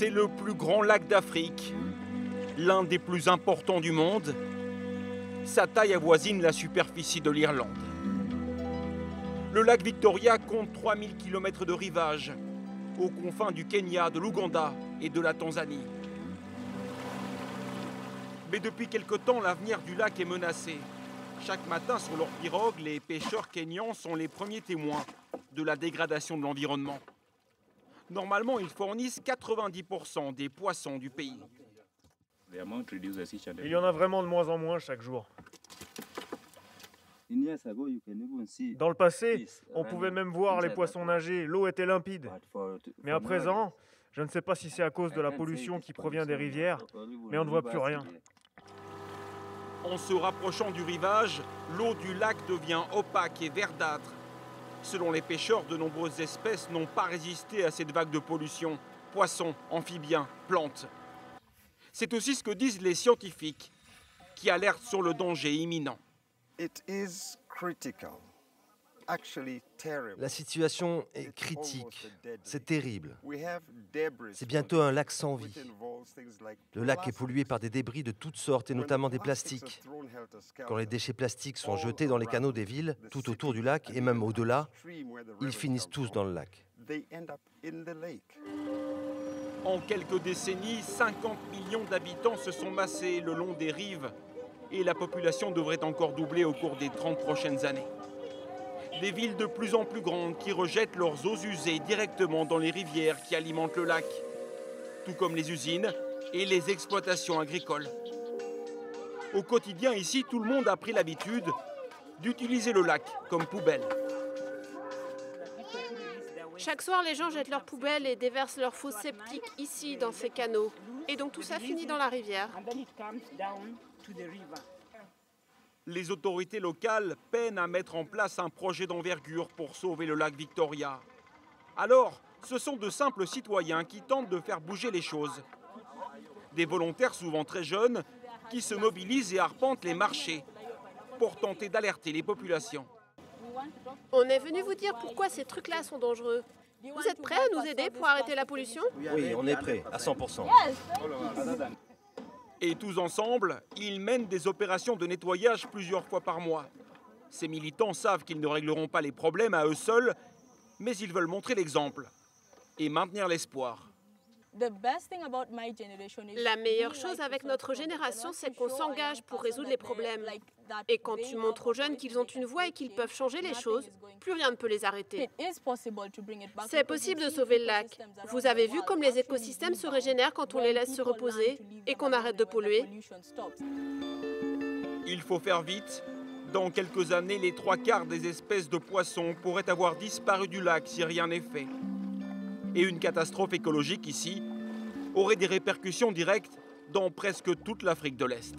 C'est le plus grand lac d'Afrique, l'un des plus importants du monde. Sa taille avoisine la superficie de l'Irlande. Le lac Victoria compte 3000 km de rivage, aux confins du Kenya, de l'Ouganda et de la Tanzanie. Mais depuis quelque temps, l'avenir du lac est menacé. Chaque matin, sur leurs pirogues, les pêcheurs kenyans sont les premiers témoins de la dégradation de l'environnement. Normalement, ils fournissent 90% des poissons du pays. Il y en a vraiment de moins en moins chaque jour. Dans le passé, on pouvait même voir les poissons nager, l'eau était limpide. Mais à présent, je ne sais pas si c'est à cause de la pollution qui provient des rivières, mais on ne voit plus rien. En se rapprochant du rivage, l'eau du lac devient opaque et verdâtre. Selon les pêcheurs, de nombreuses espèces n'ont pas résisté à cette vague de pollution. Poissons, amphibiens, plantes. C'est aussi ce que disent les scientifiques, qui alertent sur le danger imminent. La situation est critique, c'est terrible. C'est bientôt un lac sans vie. Le lac est pollué par des débris de toutes sortes et notamment des plastiques. Quand les déchets plastiques sont jetés dans les canaux des villes, tout autour du lac et même au-delà, ils finissent tous dans le lac. En quelques décennies, 50 millions d'habitants se sont massés le long des rives et la population devrait encore doubler au cours des 30 prochaines années. Des villes de plus en plus grandes qui rejettent leurs eaux usées directement dans les rivières qui alimentent le lac, tout comme les usines et les exploitations agricoles. Au quotidien ici, tout le monde a pris l'habitude d'utiliser le lac comme poubelle. Chaque soir, les gens jettent leurs poubelles et déversent leurs fosses septiques ici, dans ces canaux. Et donc tout ça finit dans la rivière. Les autorités locales peinent à mettre en place un projet d'envergure pour sauver le lac Victoria. Alors, ce sont de simples citoyens qui tentent de faire bouger les choses. Des volontaires souvent très jeunes qui se mobilisent et arpentent les marchés pour tenter d'alerter les populations. On est venu vous dire pourquoi ces trucs-là sont dangereux. Vous êtes prêts à nous aider pour arrêter la pollution? Oui, on est prêts, à 100%. Et tous ensemble, ils mènent des opérations de nettoyage plusieurs fois par mois. Ces militants savent qu'ils ne régleront pas les problèmes à eux seuls, mais ils veulent montrer l'exemple et maintenir l'espoir. La meilleure chose avec notre génération, c'est qu'on s'engage pour résoudre les problèmes. Et quand tu montres aux jeunes qu'ils ont une voix et qu'ils peuvent changer les choses, plus rien ne peut les arrêter. C'est possible de sauver le lac. Vous avez vu comme les écosystèmes se régénèrent quand on les laisse se reposer et qu'on arrête de polluer. Il faut faire vite. Dans quelques années, les 3/4 des espèces de poissons pourraient avoir disparu du lac si rien n'est fait. Et une catastrophe écologique ici aurait des répercussions directes dans presque toute l'Afrique de l'Est.